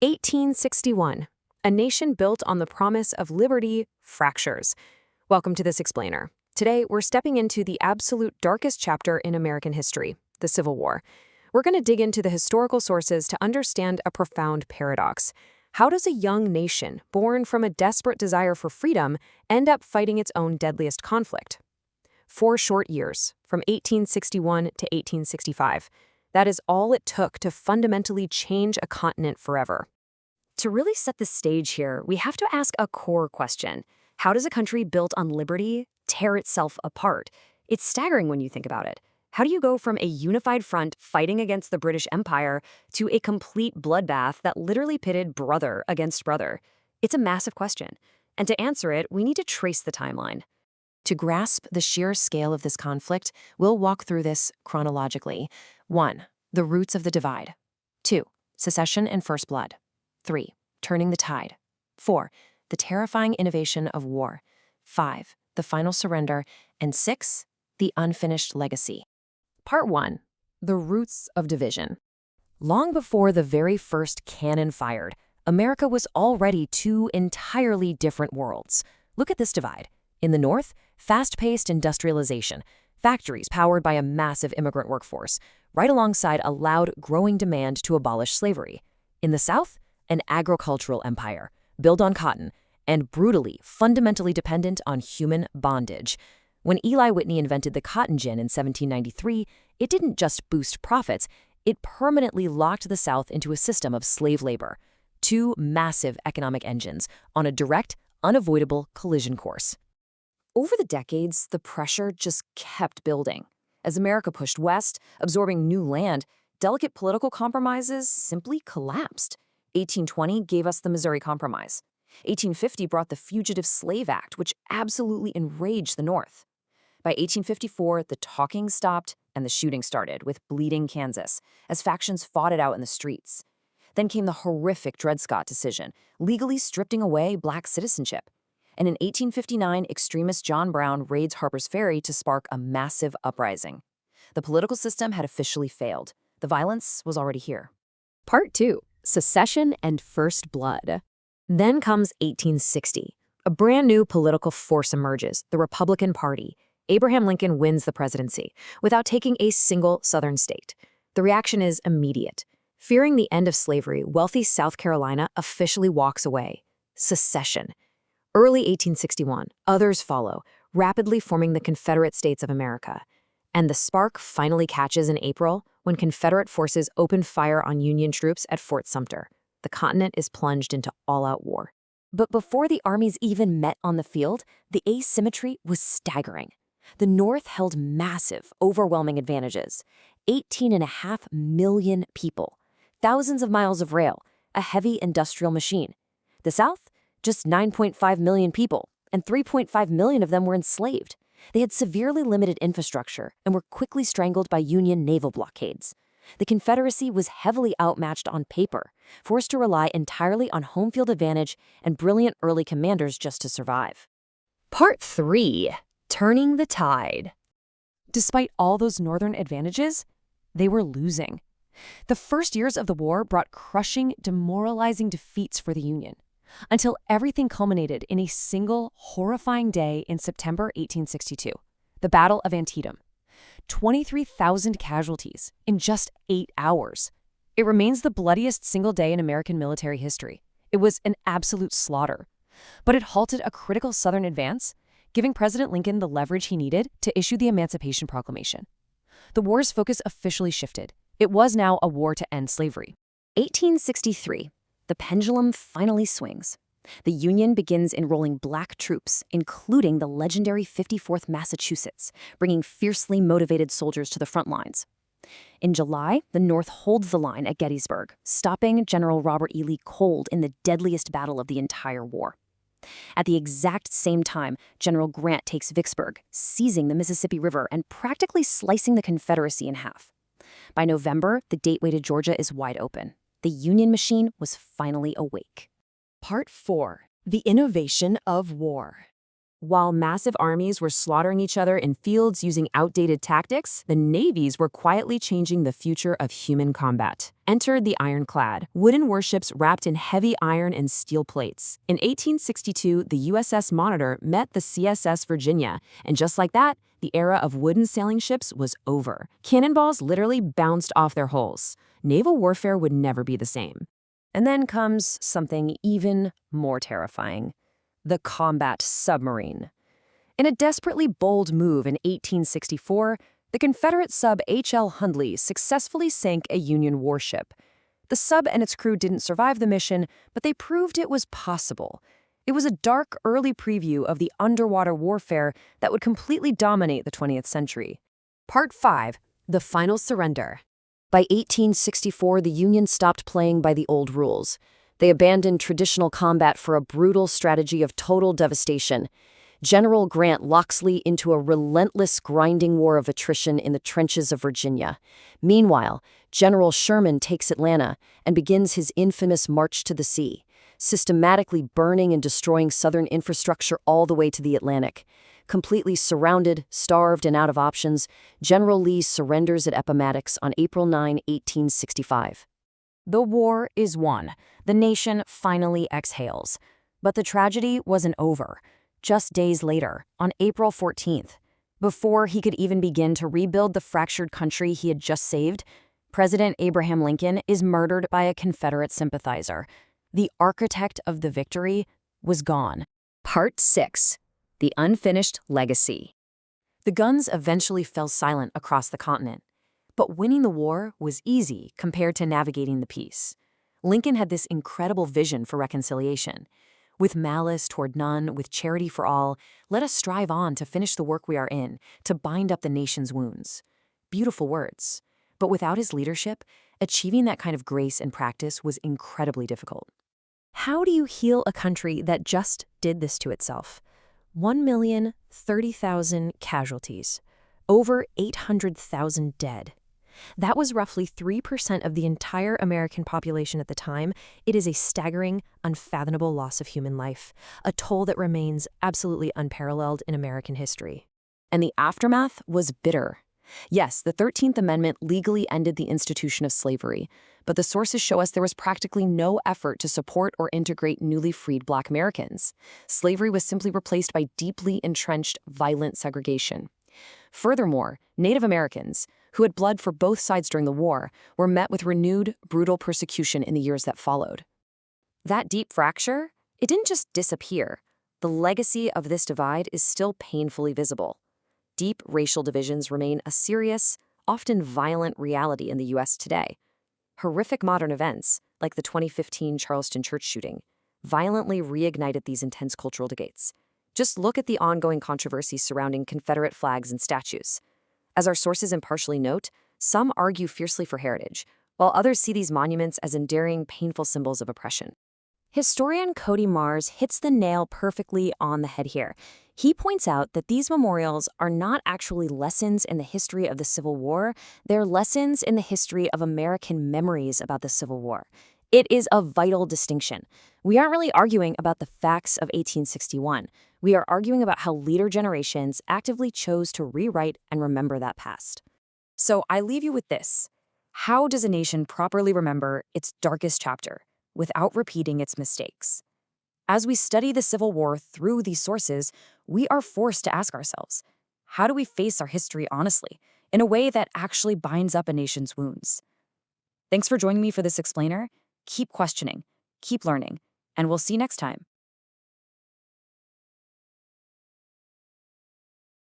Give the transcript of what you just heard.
1861. A nation built on the promise of liberty fractures. Welcome to this explainer. Today, we're stepping into the absolute darkest chapter in American history, the Civil War. We're going to dig into the historical sources to understand a profound paradox. How does a young nation, born from a desperate desire for freedom, end up fighting its own deadliest conflict? 4 short years, from 1861 to 1865. That is all it took to fundamentally change a continent forever. To really set the stage here, we have to ask a core question. How does a country built on liberty tear itself apart? It's staggering when you think about it. How do you go from a unified front fighting against the British Empire to a complete bloodbath that literally pitted brother against brother? It's a massive question. And to answer it, we need to trace the timeline. To grasp the sheer scale of this conflict, we'll walk through this chronologically. 1. The roots of the divide. 2. Secession and first blood. 3. Turning the tide. 4. The terrifying innovation of war. 5. The final surrender. And 6. The unfinished legacy. Part 1. The roots of division. Long before the very first cannon fired, America was already 2 entirely different worlds. Look at this divide. In the north, fast-paced industrialization, factories powered by a massive immigrant workforce, right alongside a loud, growing demand to abolish slavery. In the south, an agricultural empire, built on cotton, and brutally, fundamentally dependent on human bondage. When Eli Whitney invented the cotton gin in 1793, it didn't just boost profits, it permanently locked the South into a system of slave labor. 2 massive economic engines on a direct, unavoidable collision course. Over the decades, the pressure just kept building. As America pushed west, absorbing new land, delicate political compromises simply collapsed. 1820 gave us the Missouri Compromise. 1850 brought the Fugitive Slave Act, which absolutely enraged the North. By 1854, the talking stopped and the shooting started with Bleeding Kansas, as factions fought it out in the streets. Then came the horrific Dred Scott decision, legally stripping away black citizenship. And in 1859, extremist John Brown raids Harper's Ferry to spark a massive uprising. The political system had officially failed. The violence was already here. Part 2. Secession and First Blood. Then comes 1860. A brand new political force emerges, the Republican Party. Abraham Lincoln wins the presidency without taking a single Southern state. The reaction is immediate. Fearing the end of slavery, wealthy South Carolina officially walks away. Secession. Early 1861, others follow, rapidly forming the Confederate States of America. And the spark finally catches in April when Confederate forces open fire on Union troops at Fort Sumter. The continent is plunged into all-out war. But before the armies even met on the field, the asymmetry was staggering. The North held massive, overwhelming advantages. 18.5 million people, thousands of miles of rail, a heavy industrial machine. The South? Just 9.5 million people, and 3.5 million of them were enslaved. They had severely limited infrastructure and were quickly strangled by Union naval blockades. The Confederacy was heavily outmatched on paper, forced to rely entirely on home field advantage and brilliant early commanders just to survive. Part 3. Turning the tide. Despite all those northern advantages, they were losing. The first years of the war brought crushing, demoralizing defeats for the Union, until everything culminated in a single, horrifying day in September 1862, the Battle of Antietam. 23,000 casualties in just 8 hours. It remains the bloodiest single day in American military history. It was an absolute slaughter. But it halted a critical Southern advance, giving President Lincoln the leverage he needed to issue the Emancipation Proclamation. The war's focus officially shifted. It was now a war to end slavery. 1863. The pendulum finally swings. The Union begins enrolling black troops, including the legendary 54th Massachusetts, bringing fiercely motivated soldiers to the front lines. In July, the North holds the line at Gettysburg, stopping General Robert E. Lee cold in the deadliest battle of the entire war. At the exact same time, General Grant takes Vicksburg, seizing the Mississippi River and practically slicing the Confederacy in half. By November, the gateway to Georgia is wide open. The Union machine was finally awake. Part 4. The Innovation of War. While massive armies were slaughtering each other in fields using outdated tactics, the navies were quietly changing the future of human combat. Entered the ironclad, wooden warships wrapped in heavy iron and steel plates. In 1862, the USS Monitor met the CSS Virginia, and just like that, the era of wooden sailing ships was over. Cannonballs literally bounced off their hulls. Naval warfare would never be the same. And then comes something even more terrifying: the combat submarine. In a desperately bold move in 1864, the Confederate sub H.L. Hundley successfully sank a Union warship. The sub and its crew didn't survive the mission, but they proved it was possible. It was a dark, early preview of the underwater warfare that would completely dominate the 20th century. Part 5. The Final Surrender. By 1864, the Union stopped playing by the old rules. They abandoned traditional combat for a brutal strategy of total devastation. General Grant Loxley into a relentless grinding war of attrition in the trenches of Virginia. Meanwhile, General Sherman takes Atlanta and begins his infamous March to the Sea, systematically burning and destroying Southern infrastructure all the way to the Atlantic. Completely surrounded, starved, and out of options, General Lee surrenders at Appomattox on April 9, 1865. The war is won. The nation finally exhales. But the tragedy wasn't over. Just days later, on April 14th, before he could even begin to rebuild the fractured country he had just saved, President Abraham Lincoln is murdered by a Confederate sympathizer. The architect of the victory was gone. Part 6. The Unfinished Legacy. The guns eventually fell silent across the continent. But winning the war was easy compared to navigating the peace. Lincoln had this incredible vision for reconciliation. With malice toward none, with charity for all, let us strive on to finish the work we are in, to bind up the nation's wounds. Beautiful words. But without his leadership, achieving that kind of grace and practice was incredibly difficult. How do you heal a country that just did this to itself? 1,030,000 casualties. Over 800,000 dead. That was roughly 3% of the entire American population at the time. It is a staggering, unfathomable loss of human life, a toll that remains absolutely unparalleled in American history. And the aftermath was bitter. Yes, the 13th Amendment legally ended the institution of slavery, but the sources show us there was practically no effort to support or integrate newly freed Black Americans. Slavery was simply replaced by deeply entrenched, violent segregation. Furthermore, Native Americans, who had bled for both sides during the war, were met with renewed, brutal persecution in the years that followed. That deep fracture, it didn't just disappear. The legacy of this divide is still painfully visible. Deep racial divisions remain a serious, often violent reality in the U.S. today. Horrific modern events, like the 2015 Charleston church shooting, violently reignited these intense cultural debates. Just look at the ongoing controversy surrounding Confederate flags and statues. As our sources impartially note, some argue fiercely for heritage, while others see these monuments as enduring, painful symbols of oppression. Historian Cody Mars hits the nail perfectly on the head here. He points out that these memorials are not actually lessons in the history of the Civil War, they're lessons in the history of American memories about the Civil War. It is a vital distinction. We aren't really arguing about the facts of 1861. We are arguing about how later generations actively chose to rewrite and remember that past. So I leave you with this. How does a nation properly remember its darkest chapter without repeating its mistakes? As we study the Civil War through these sources, we are forced to ask ourselves, how do we face our history honestly, in a way that actually binds up a nation's wounds? Thanks for joining me for this explainer. Keep questioning, keep learning, and we'll see you next time.